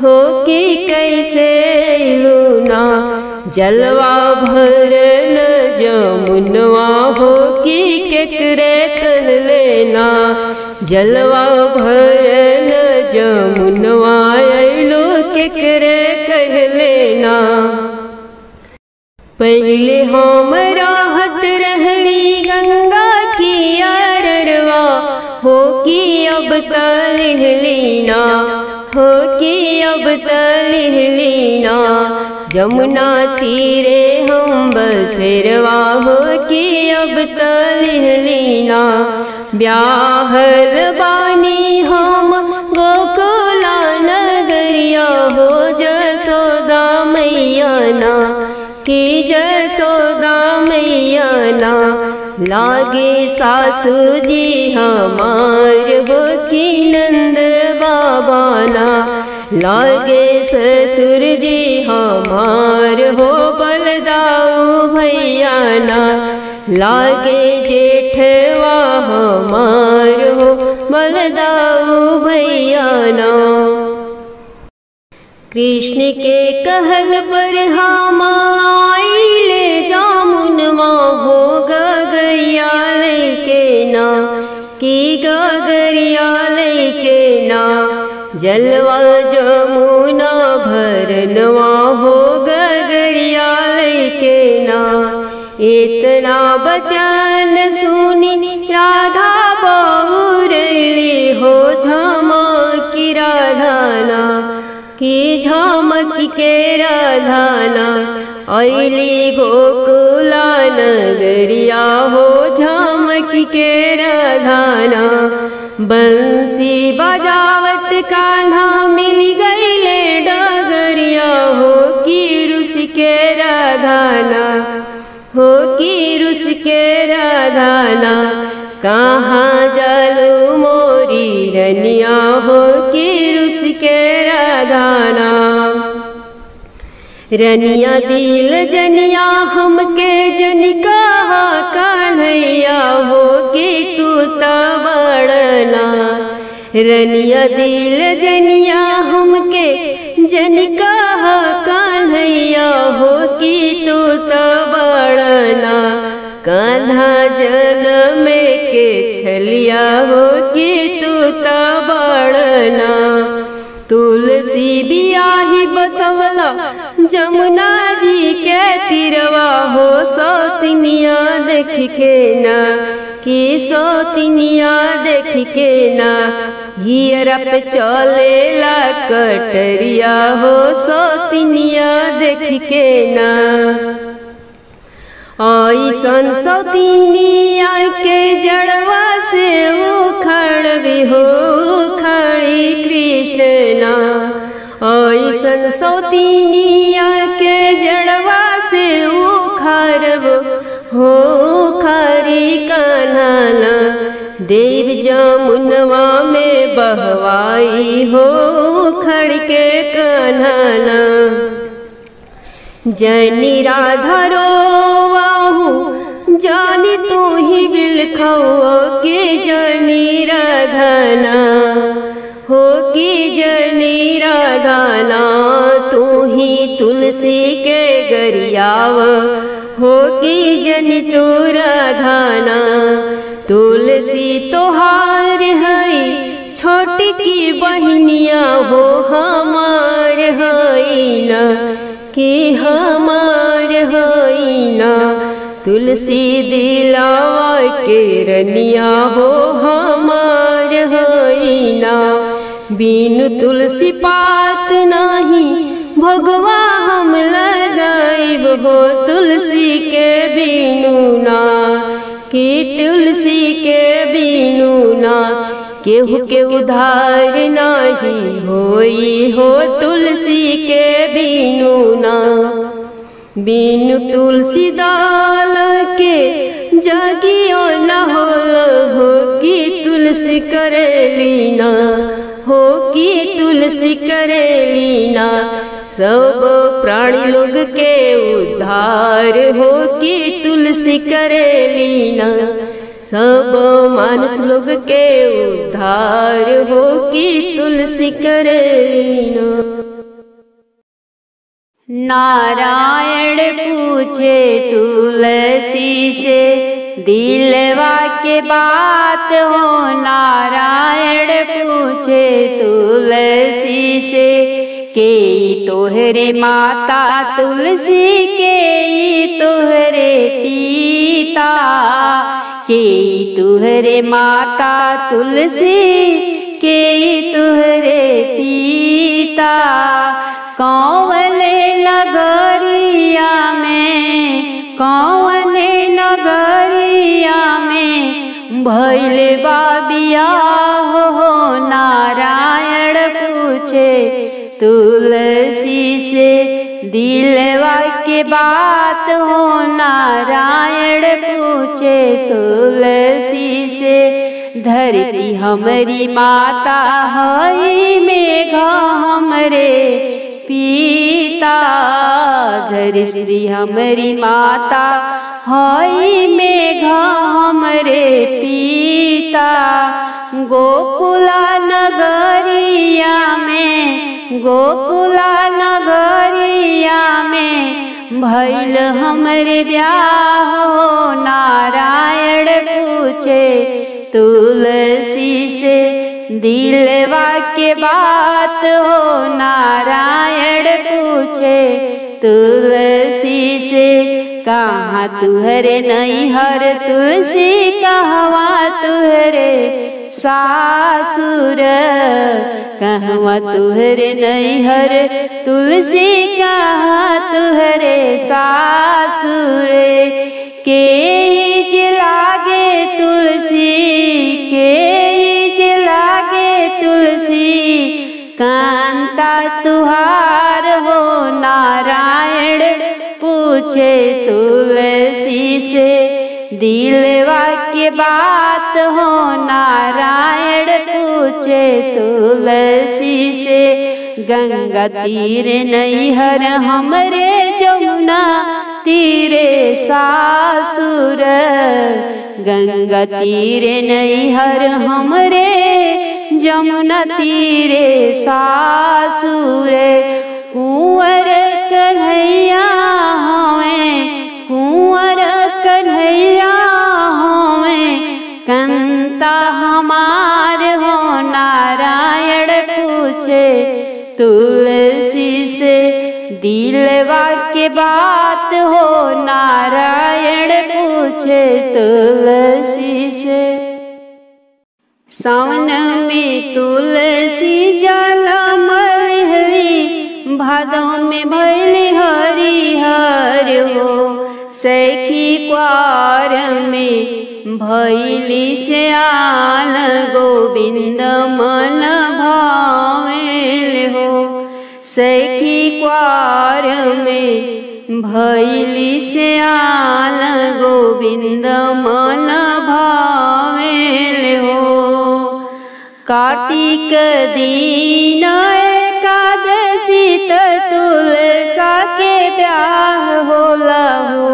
हो की कैसे लूना। जलवा भरन जमुनवा हो की केकरे कह लेना। जलवा भरन जमुनवा अइलो केकरे कह लेना। पहले हम राहत रहली गंगा की अररवा हो की अब तलहलीना हो की अब तलहलीना। जमुना तीरे हम बसेरवा हो की अब तलहलीना। ब्याहल बानी हम गोकुला नगरिया हो। जसोदा मैया ना की जसोदा मैया ना। लागे सासू जी हमार हो की नंद बाबा ना। लागे ससुर जी हमार हो बलदाऊ भैया ना। लागे जेठवा हमार हो बलदाऊ भैया ना। कृष्ण के कहल पर हम आइले जामुनवा हो। गगरिया लेके ना की गगरिया लेके ना। जलवा जमुना भरनवा हो गगरिया लेके ना। इतना बचन सुनी राधा बाउरली हो। झमकी राधाना की झमक के राधाना। अइली गोकुला नगरिया हो झमक के राधाना। बंसी बजावत कान्हा मिल गईले डगरिया हो की रुस के राधाना हो की रुस के राधाना। कहाँ जालू मोरी रनिया हो की रुस के राधाना। रनिया दिल जनिया हमके जनिका कान्हैया हो कि तू तबड़ना। रनिया दिल जनिया हमके जनिका कान्हैया हो कि तू तबड़ना। कान्हा जनम के छलिया त बड़ना। तुलसी बियाही बसवला जमुना जी के तिरवा हो सौतनिया देख के ना, कि सौतनिया देख के ना हियरा पे चलेला कटरिया हो सौतनिया देख के ना। ऐसन सौतनिया के जड़वा से उखड़ भी हो खड़ी कृष्णा। ऐसन सौतनिया के जड़वा से उखड़ब हो खरी कान्हा। देव जमुनवा में बहवाई हो खड़ के कान्हा। जनी राधा रोवाहू जानी तू ही बिलखो के जनी राधाना हो कि जनी राधाना। तू ही तुलसी के गरियाव हो कि जनी तू राधाना। तुलसी तोहार है छोटी की बहनिया हो हमार है ना, कि हमार है ना। तुलसी दिलावा के रनिया हो हमार है ना। बिनु तुलसी पात नहीं भगवा हम लगाइब हो तुलसी के बिनु ना, कि तुलसी के बिनु ना केहू के उधार नहीं होई हो तुलसी के बिनु ना। बिनु तुलसी दाल के जागियो न हो कि तुलसी करेली ना, हो कि तुलसी करेली ना। सब प्राणी लोग के उद्धार हो कि तुलसी करेली ना। सब मानुष लोग के उद्धार हो कि तुलसी करेली ना। नारायण पूछे तुलसी से दिलवा के बात हो। नारायण पूछे तुलसी से के तोहरे माता तुलसी के तोहरे पिता, के तुहरे माता तुलसी के तुहरे पिता। कौवने नगरिया में कौवने नगरिया में भइल बा बियाह हो। नारायण पूछे तुलसी से दिलवा के बात हो। नारायण पूछे तुलसी से धरती हमारी माता हई मेघा हमरे पिता। धरती हमारी माता हई मेघा हमरे पिता। गोकुला नगरिया में गोकुला नगरिया में भइल हमरे ब्याह हो। नारायण पूछे तुलसी से दिलवा के बात हो। नारायण पूछे तुलसी से कहाँ तुहरे नैहर तुलसी कहवा तुहरे सासुर। कहवा तुहरे नैहर तुलसी कहाँ तुहरे सासुर। के लागे तुलसी के लागे तुलसी कांता तुहार हो। नारायण पूछे तुलसी से दिलवा के बात हो। नारायण पूछे तुलसी से गंगा तीर नैहर हमरे जमुना तीरे सासुर। गंगा तीरे नैहर हमरे जमुना तीरे सासुर। कुंवर कन्हैया हमें कुंवर कन्हैया हमें कंता हमार हो। बात हो नारायण पूछे तुलसी से। सावन में तुलसी जला मलहरी, भादों में भैली हरिहर हो। सखी क्वार में भैली श्याल, गोविंद मन भावेल हो। सखी क्वार में भैली श्याल, गोविंद मन भावेल हो। कार्तिक दीन एकादशी तुलसा के ब्याह होला हो।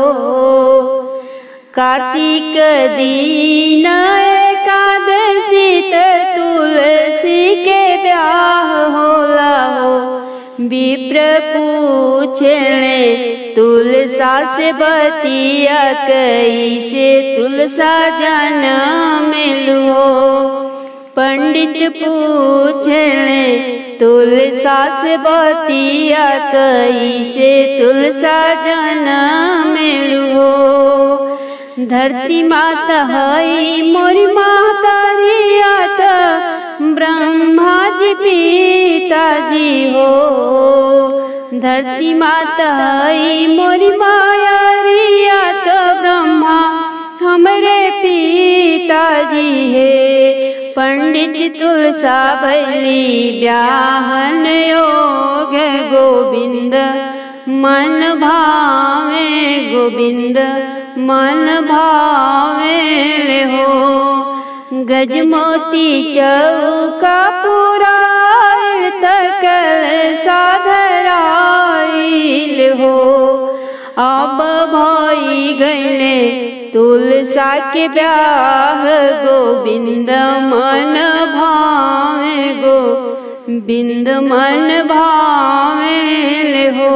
कार्तिक दीन एकादशी तुलसी के ब्याह होला हो। विप्र पूछले तुलसा से बतिया, कैसे तुलसा जन्म हो। पंडित पूछले तुलसा से बतिया, कैसे तुलसा जन्म हो। धरती माता हई मोरी माता रियात, ब्रह्मा जी पिताजी हो। धरती माता हई मोरी माया रियात, ब्रह्मा हमरे पिताजी है। पंडित तुलसा भैली ब्याहन योग, गोविंद मन भावे, गोविंद मन भावे हो। गजमोती चौका पुराइल, तकल साधराइल हो। अब भई गईले तुलसा के ब्याह, गोविंद मन भावे, गोविंद मन भावेल हो।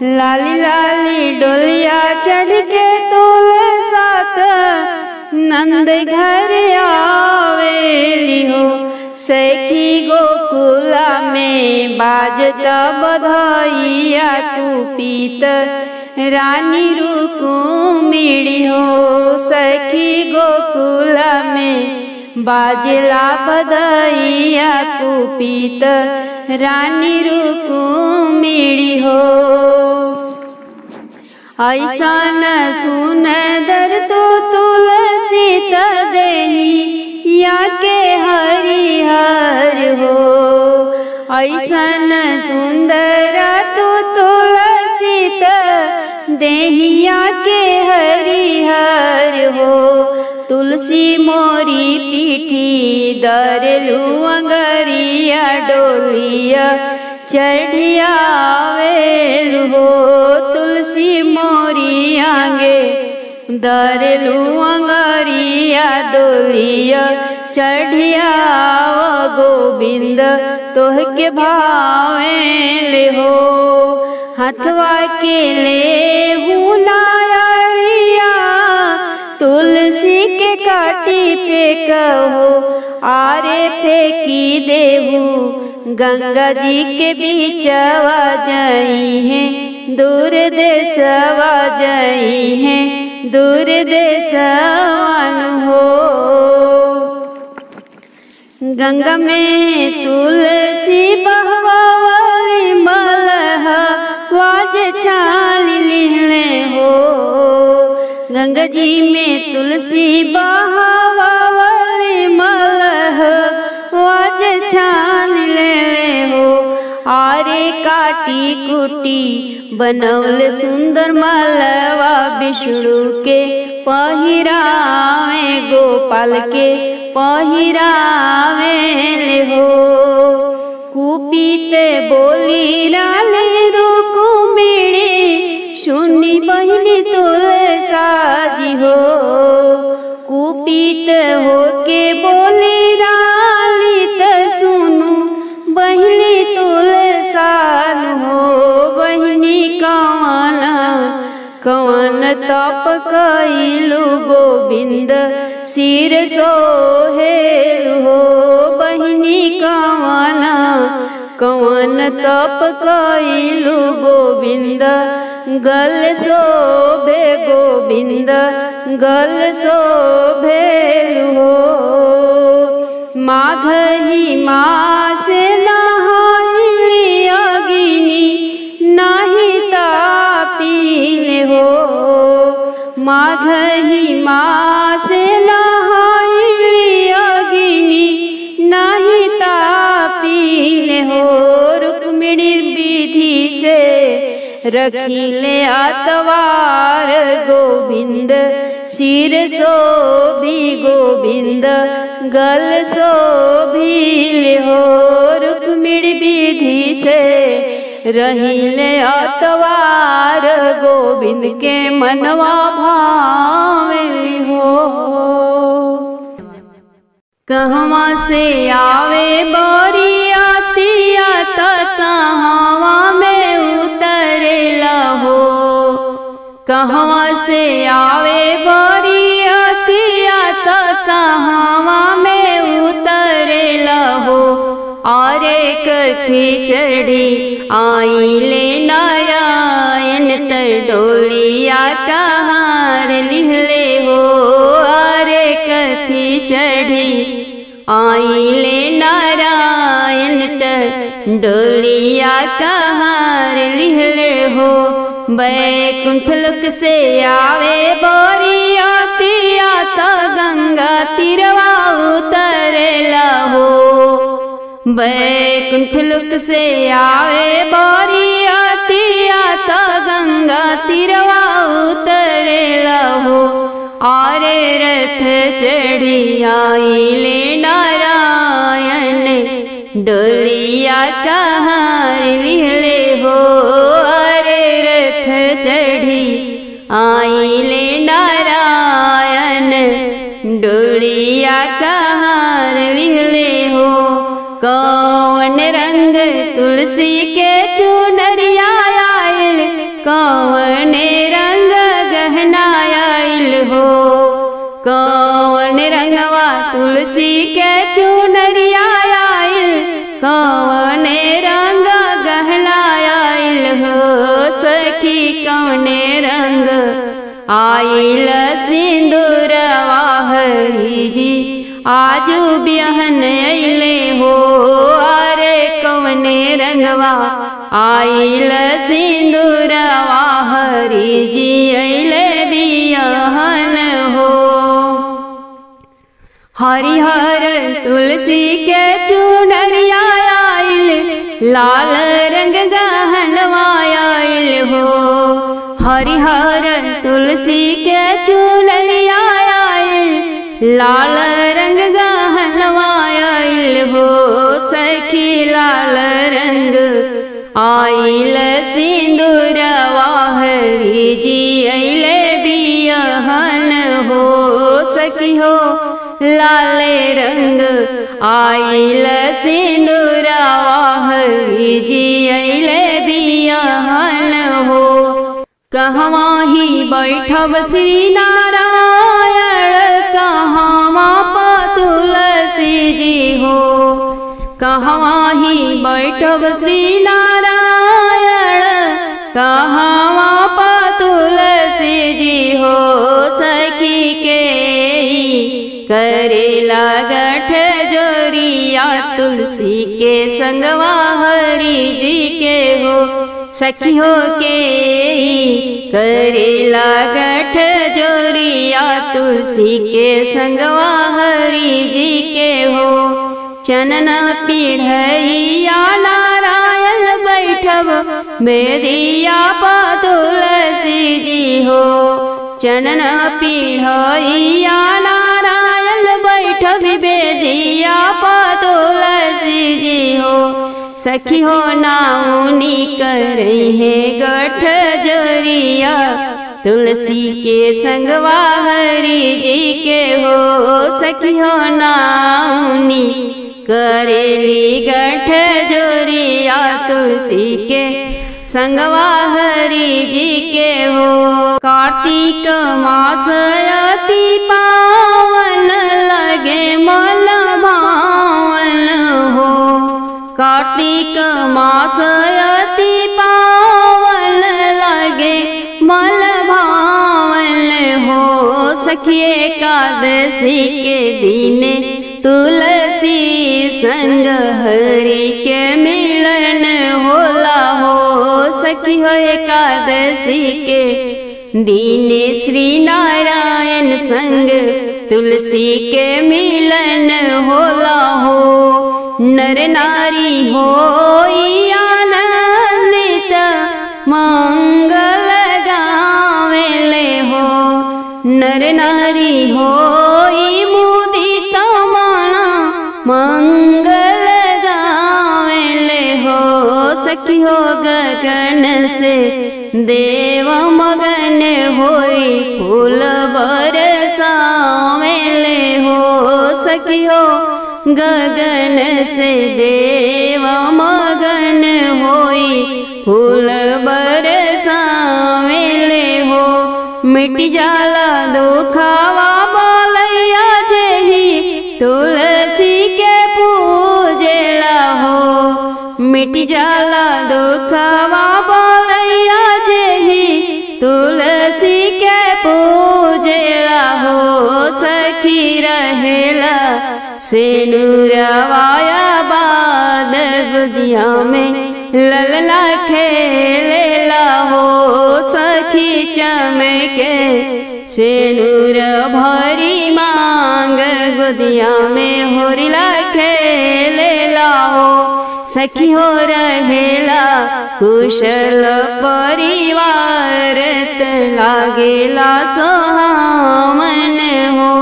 लाली लाली डोलिया चढ़ के तुलसा नंद घर आवेली हो। सखी गोकुला में बाजता बधाइया, तू पीत रानी रुक्मिणी हो। सखी गोकुला में बाजला बधाइया, कुपीत रानी रुक्मिणी हो। ऐसन सुंदर तो तुलसी देही या के हरिहर हो। ऐसन सुंदर तो तुलसी देहिया के हरिहर हो। तुलसी मोरी पीठी दरलू अंगरिया, डोलिया चढ़िया वेल हो। तुलसी मोरी आगे दरलू अंगरिया, डोलिया चढ़िया गोविंद तोहके भावेल हो। हथवा के ले हुनारिया, तुलसी के काटी पे कहो। आरे फेंकी देहू गंगा जी के बीचवा, जाई है दूर देशवा, जाई है दूर देशवान हो। गंगा में तुलसी बहवावली, मलहा वाज छाल लिहले हो। गंगा जी में तुलसी बहवावली, मलहा वाज छाल ले हो। आरे काटी कुटी बनौल सुंदर मालवा, विष्णु के पहिरावे, गोपाल के पहिरावे हो। कुपीत बोली राले रुक्मिणी, सुनी बहिनी तुलसा जी हो। कुपीत हो के बोली राली, सुनु बहिनी तुलसा हो। बहिनी कवन तप कैलु, गोविंद सिर सोहेल हो। बहिनी कवन कवन तप कइलु गोविंद गल शोभे गोविंद गल शोभे हो। माघ ही मास नहाइली अग्नि नाही तापिले हो। माघ ही मास नहाइली अग्नि नाही तापिले हो। रुक्मिणी विधि से रखिले आतवार गोविंद सिर शोभी गोविंद गल शोभिले हो। रुक्मिणी विधि से रहिले आतवार गोविंद के मनवा भावेली हो। कहवा से आवे बरियातिया त कहवा में उतरेला हो। कहवा से आवे बरियातिया त कहवा में उतरेला हो। और कथी चढ़ी आइले नारायण त डोलिया कहार लिहले हो। और कथी चढ़ी आइले नारायण त डोलिया कहार लिहले हो। बैकुंठ लोक से आवे बरियातिया त गंगा तीरवा उतरेला हो। बैकुंठ लोक से आवे बरियातिया त गंगा तीरवा उतरेला हो। और रथ चढ़ी आइले नारायण डोलिया कहार लिहले हो। और रथ चढ़ी आइले नारायण डोलिया कहार लिहले हो। कौन रंग तुलसी के चुनरिया आइल कौन रंग गहना आइल हो। कौन रंगवा तुलसी के चुनरिया आइल कौन रंग गहना आइल हो। सखी कौन रंग आइल सिंदूरवा हरि जी आजू बिहन अइले हो। अरे कौने रंगवा आइल सिंदूरवा हरि जी अइले बिहन हो। हरिहर तुलसी के चुनरिया आइल लाल रंग गहनवा आइल हो। हरिहर तुलसी के चुनरिया आइल लाल रंग गहनवा आइल हो। सखी लाल रंग आइल सिंदूरवा हरि जी अइले बिहन हो। सखी हो लाल रंग आइल सिंदूरवा हरि जी अइले बिहन हो। कहवा ही बैठब श्री नारायण कहवा तुलसी जी हो। कहवा ही बैठब श्री नारायण कहवा तुलसी जी हो। सखी के करेला गठ जोरिया तुलसी के संगवा हरि जी के हो। सखी हो के करेला गठ जोरिया तुलसी के संगवा हरि जी के हो। चनन पीढ़िया नारायण बैठब बेदिया तुलसी जी हो। चनन पीढ़िया नारायण बैठब बेदिया तुलसी जी हो। सखी हो नाउनी करे है गठ जोरिया तुलसी के संगवा हरि जी के हो। सखी हो नाउनी करेली गठ जोरिया तुलसी के संगवा हरि जी के हो। कार्तिक मास अति पावन लगे मन भावन हो। कार्तिक मास अति पावन लागे मल भावन हो। सखी एकादशी के दिने तुलसी संग हरि के मिलन होला हो। सखी हो एकादशी के दिने श्री नारायण संग तुलसी के मिलन होला हो। नर नारी हो आनंदित मंगल गावेले हो। नर नारी हो मुदित मन मंगल गावेले हो। सखी हो गगन से देव मगन होई फूल बरसावेले हो। सखी हो गगन से देव मगन होई फूल बरसावेले हो। मिट जाला दुखावा बलैया जेहि तुलसी के पूजेला हो। मिट जाला दुखावा बलैया जेहि तुलसी के पूजेला हो। सखी रहेला सेनुरवाया बाद गुदिया में ललना खेलेला हो। सखी चमके सेनुर भरी मांग गुदिया में होरिला खेलेला हो। सखी हो रहेला कुशल परिवार लागेला सोहामन हो।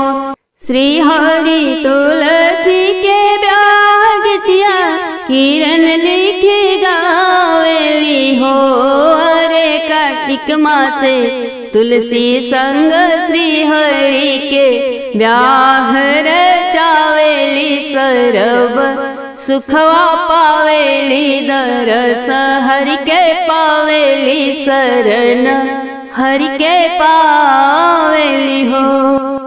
श्री हरि तुलसी के ब्यागतिया किरण लिखे गावेली हो। अरे कार्तिक मासे तुलसी संग श्री हरि के ब्याहर चावेली सरब सुखवा पावेली दरस हरि के पावेली शरण हरि के पावेली हो।